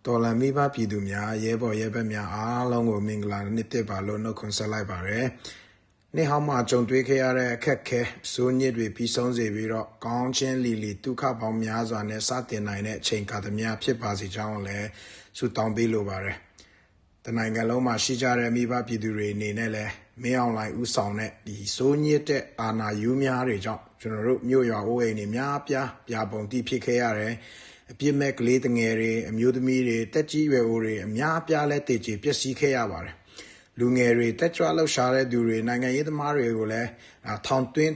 တော်လန်မိဘပြည်သူများရဲဘော်ရဲဘက်များအားလုံးကိုမင်္ဂလာနှစ်သက်ပါလို့နှုတ်ခွန်းဆက်လိုက်ပါရယ်။နေ့ဟောင်းမှာကြုံတွေ့ခဲ့ရတဲ့အခက်အခဲစိုးညစ်တွေပြီးဆုံးစေပြီးတော့ကောင်းချင်းလီလီဒုက္ခပေါင်းများစွာနဲ့စတင်နိုင်တဲ့အချိန်ကာလများဖြစ်ပါစေကြောင်းလည်းဆုတောင်းပေးလိုပါရယ်။တနိုင်ငံလုံးမှာရှိကြတဲ့မိဘပြည်သူတွေအနေနဲ့လည်းမင်းအောင်လှိုင်ဦးဆောင်တဲ့ဒီစိုးညစ်တဲ့အာဏာယူများတွေကြောင့်ကျွန်တော်တို့မြို့ရွာအိုးအိမ်တွေများပြာပုံတိဖြစ်ခဲ့ရတယ်။အပြစ်မဲ့ကလေးတငယ်တွေအမျိုးသမီးတွေတက်ကြီးရွယ်အိုတွေအများပြားလဲတည်ကြည်ပျက်စီးခဲ့ရပါတယ်လူငယ်တွေတက်ကြွလှုပ်ရှားတဲ့သူတွေနိုင်ငံရေးသမားတွေကိုလည်းထောင်သွင်း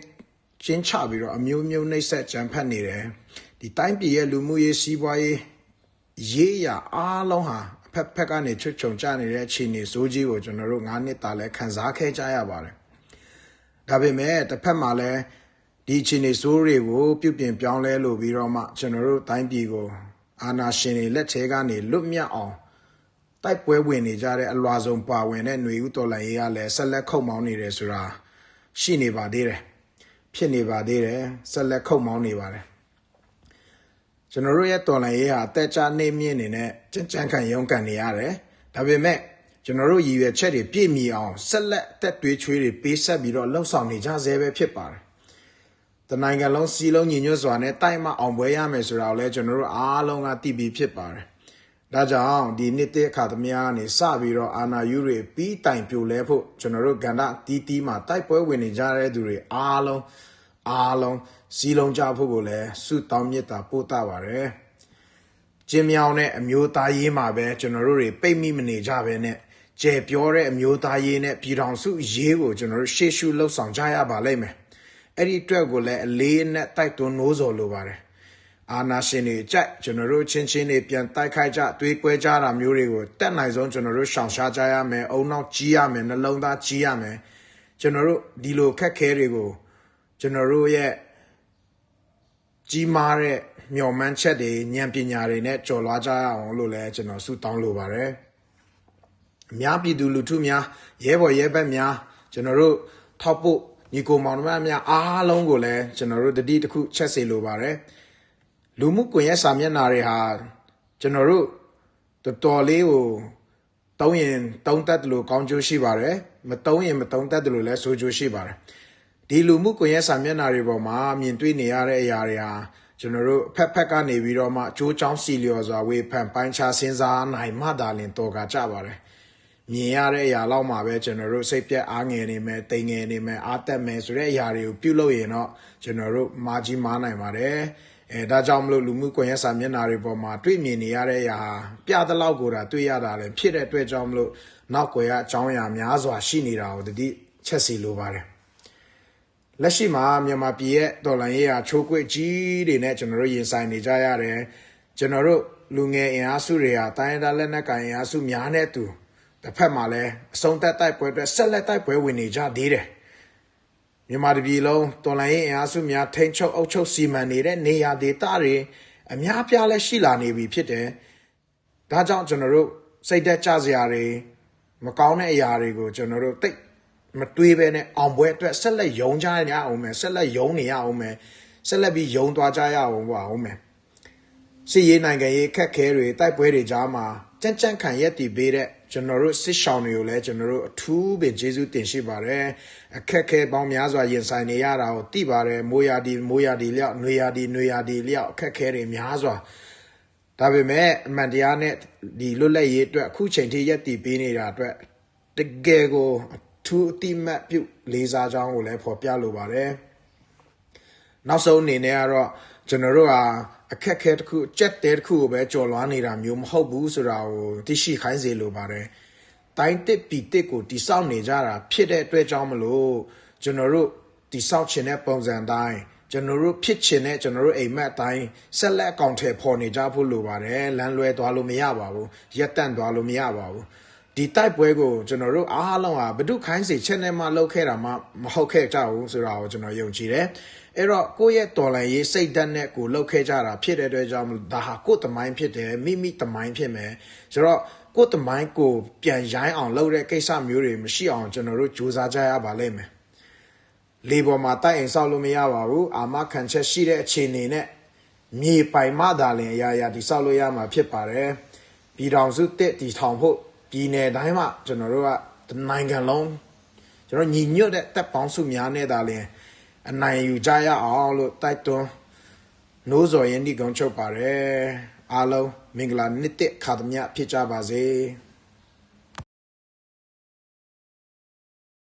ကျင်းချပြီးတော့အမျိုးမျိုးနှိပ်စက်ကြမ်းဖက်နေတယ်ဒီတိုင်းပြည်ရဲ့လူမှုရေးစီးပွားရေးရေးရအားလုံးဟာဖက်ကနေချွတ်ချုံကြနေတဲ့အခြေအနေစိုးကြီးကိုကျွန်တော်တို့9နှစ်တာလဲခံစားခဲ့ကြရပါတယ်ဒါပေမဲ့တစ်ဖက်မှာလည်းဒီအခြေအနေဆိုးတွေကိုပြုပြင်ပြောင်းလဲလို့ပြီးတော့မှကျွန်တော်တို့တိုင်းပြည်ကိုအာဏာရှင်တွေလက်ထဲကနေလွတ်မြောက်အောင်တိုက်ပွဲဝင်နေကြတဲ့အလွာဆုံးပါဝင်တဲ့ຫນွေဦးတော်လှန်ရေးကလည်းဆက်လက်ခုတ်မောင်းနေတယ်ဆိုတာရှိနေပါသေးတယ်ဖြစ်နေပါသေးတယ်ဆက်လက်ခုတ်မောင်းနေပါတယ်ကျွန်တော်တို့ရဲ့တော်လှန်ရေးဟာအသက်ကြာနေမြင့်နေတဲ့ကြံ့ခံရုန်းကန်နေရတယ်ဒါပေမဲ့ကျွန်တော်တို့ရည်ရွယ်ချက်တွေပြည့်မီအောင်ဆက်လက်တက်တွေးချွေးတွေပေးဆက်ပြီးတော့လှုပ်ဆောင်နေကြဆဲပဲဖြစ်ပါတယ်တနိုင်ငံလုံးစီလုံးညီညွတ်စွာနဲ့တိုက်မအောင်ပွဲရမယ်ဆိုတာကိုလည်းကျွန်တော်တို့အားလုံးကသိပြီးဖြစ်ပါတယ်ဒါကြောင့်ဒီနှစ်တဲ့အခါသမယကနေစပြီးတော့အာနာယူတွေပြီးတိုင်ပြိုလဲဖို့ကျွန်တော်တို့ကန္တာတီးမှာတိုက်ပွဲဝင်နေကြတဲ့သူတွေအားလုံးစီလုံးကြဖို့ကိုလည်းဆုတောင်းမြတ်တာပို့တာပါတယ်ကျင်းမြောင်းတဲ့အမျိုးသားရေးမှာပဲကျွန်တော်တို့တွေပိတ်မိမနေကြဘဲနဲ့ကြဲပြောတဲ့အမျိုးသားရေးနဲ့ပြည်ထောင်စုရေးကိုကျွန်တော်တို့ရှေ့ရှုလှုပ်ဆောင်ကြရပါလိမ့်မယ်အဲ့ဒီအတွက်ကိုလည်းအလေးနဲ့တိုက်တွန်းနိုးစော်လိုပါတယ်အာနာရှင်တွေကြိုက်ကျွန်တော်တို့ချင်းတွေပြန်တိုက်ခိုက်ကြတွေးကွဲကြတာမျိုးတွေကိုတက်နိုင်ဆုံးကျွန်တော်တို့ရှောင်ရှားကြရမယ်အုံနောက်ကြီးရမယ်နှလုံးသားကြီးရမယ်ကျွန်တော်တို့ဒီလိုခက်ခဲတွေကိုကျွန်တော်တို့ရဲ့ကြီးမားတဲ့မျှော်မှန်းချက်တွေဉာဏ်ပညာတွေနဲ့ကြော်လွှားကြရအောင်လို့လည်းကျွန်တော်ဆုတောင်းလိုပါတယ်အများပြည်သူလူထုများရဲဘော်ရဲဘက်များကျွန်တော်တို့ထောက်ဖို့ညီကိုမောင်နှမများအားလုံးကိုလည်းကျွန်တော်တို့တတိတစ်ခုချက်စေလိုပါတယ်လူမှုကွန်ရက်စာမျက်နှာတွေဟာကျွန်တော်တို့တော်လေးကိုတုံးရင်တုံးတက်တယ်လို့ကောင်းကျိုးရှိပါတယ်မတုံးရင်မတုံးတက်တယ်လို့လည်းဆိုကျိုးရှိပါတယ်ဒီလူမှုကွန်ရက်စာမျက်နှာတွေပေါ်မှာမြင်တွေ့နေရတဲ့အရာတွေဟာကျွန်တော်တို့ဖက်ကနေပြီးတော့မှအကျိုးချောင်းစီလျော်စွာဝေဖန်ပိုင်းခြားစဉ်းစားနိုင်မှသာလင်တော်ကကြပါတယ်မြင်ရတဲ့အရာလောက်မှာပဲကျွန်တော်တို့စိတ်ပြက်အားငယ်နေမယ်တိမ်ငယ်နေမယ်အားတက်မယ်ဆိုတဲ့အရာတွေကိုပြုလုပ်ရင်တော့ကျွန်တော်တို့မာကြီးမားနိုင်ပါတယ်ဒါကြောင့်မလို့လူမှုကွန်ရက်စာမျက်နှာတွေပေါ်မှာတွေ့မြင်နေရတဲ့အရာပြသလောက်ကိုတွေ့ရတာလည်းဖြစ်တဲ့အတွက်ကြောင့်မလို့နောက်ွယ်ကအကြောင်းအရာများစွာရှိနေတာကိုတတိချက်စီလိုပါတယ်လက်ရှိမှာမြန်မာပြည်ရဲ့တော်လှန်ရေးဟာချိုးကွေ့ကြီးတွေနဲ့ကျွန်တော်တို့ရင်ဆိုင်နေကြရတယ်ကျွန်တော်တို့လူငယ်အင်အားစုတွေဟာတိုင်းဒေသလက်နက်ကိုင်အင်အားစုများနဲ့တူတစ်ဖက်မှာလည်းအဆုံးသက်တိုက်ပွဲအတွက်ဆက်လက်တိုက်ပွဲဝင်နေကြသေးတယ်မြန်မာပြည်လုံးတော်လှန်ရေးအင်အားစုများထိန်းချုပ်အုပ်ချုပ်စီမံနေတဲ့နေရာဒေသတွေအများအပြားလည်းရှိလာနေပြီဖြစ်တယ်ဒါကြောင့်ကျွန်တော်တို့စိတ်သက်ကြစရာတွေမကောင်းတဲ့အရာတွေကိုကျွန်တော်တို့တိတ်မတွေးပဲနဲ့အောင်ပွဲအတွက်ဆက်လက်ယုံကြရအောင်မယ်ဆက်လက်ယုံနေရအောင်မယ်ဆက်လက်ပြီးယုံသွားကြရအောင်ပါအောင်မယ်စီရေးနိုင်ငံရေးခက်ခဲတွေတိုက်ပွဲတွေကြားမှာကြံ့ခံရက်တည်ပေးတဲ့ကျွန်တော်တို့စစ်ဆောင်တွေကိုလည်းကျွန်တော်တို့အထူးပင်ကျေးဇူးတင်ရှိပါတယ်အခက်ခဲပေါင်းများစွာရင်ဆိုင်နေရတာကိုသိပါတယ်မိုးရာဒီလျောက်နွေရာဒီလျောက်အခက်ခဲတွေများစွာဒါပေမဲ့အမှန်တရားနဲ့ဒီလွတ်လပ်ရေးအတွက်အခုချိန်ထိရက်တည်ပေးနေတာအတွက်တကယ်ကိုအထူးအတိမတ်ပြုလေးစားကြောင်းကိုလည်းဖော်ပြလိုပါတယ်နောက်ဆုံးအနေနဲ့ကတော့ကျွန်တော်တို့ဟာအခက်ခဲတစ်ခုကြက်တဲတစ်ခုကိုပဲကြော်လွှားနေတာမျိုးမဟုတ်ဘူးဆိုတာကိုသိရှိခိုင်းစေလိုပါတယ်တိုင်းတစ်ပီတစ်ကိုတိဆောက်နေကြတာဖြစ်တဲ့အတွက်ကြောင့်မလို့ကျွန်တော်တို့တိဆောက်ခြင်းတဲ့ပုံစံတိုင်းကျွန်တော်တို့ဖြစ်ခြင်းတဲ့ကျွန်တော်တို့အိမ်မက်တိုင်းဆက်လက်အကောင့်ထဲပေါ်နေကြဖို့လိုပါတယ်လမ်းလွဲသွားလို့မရပါဘူးရက်တန့်သွားလို့မရပါဘူးဒီတိုက်ပွဲကိုကျွန်တော်တို့အားလုံးဟာဘဒုခိုင်းစေချက်နဲ့မှလုပ်ခဲ့တာမှမဟုတ်ခဲ့ကြဘူးဆိုတာကိုကျွန်တော်ယုံကြည်တယ်အဲ့တော့ကိုယ့်ရဲ့တော်လှန်ရေးစိတ်ဓာတ်နဲ့ကိုလှုပ်ခဲကြတာဖြစ်တဲ့အတွက်ကြောင့်ဒါဟာကိုယ့်တမိုင်းဖြစ်တယ်မိတမိုင်းဖြစ်မယ်ဆိုတော့ကိုယ့်တမိုင်းကိုပြန်ရိုင်းအောင်လုပ်တဲ့ကိစ္စမျိုးတွေမရှိအောင်ကျွန်တော်တို့ကြိုးစားကြရပါလိမ့်မယ်လေပေါ်မှာတိုက်အိမ်ဆောက်လို့မရပါဘူးအာမခံချက်ရှိတဲ့အခြေအနေနဲ့မြေပိုင်မှသာလင်အရာရာတိဆောက်လို့ရမှာဖြစ်ပါတယ် ပြည်ထောင်စုတစ်တည်ထောင်ဖို့ပြည်နယ်တိုင်းမှာကျွန်တော်တို့ကနိုင်ငံလုံးကျွန်တော်ညီညွတ်တဲ့တပ်ပေါင်းစုများနေတာလျင်အနိုင်ယူကြရအောင်လို့တိုက်တွန်းနိုးစော်ရင်ဒီကောင်ချုပ်ပါတယ်အားလုံးမင်္ဂလာနှစ်တစ်ခါသမ ्या ဖြစ်ကြပါစေ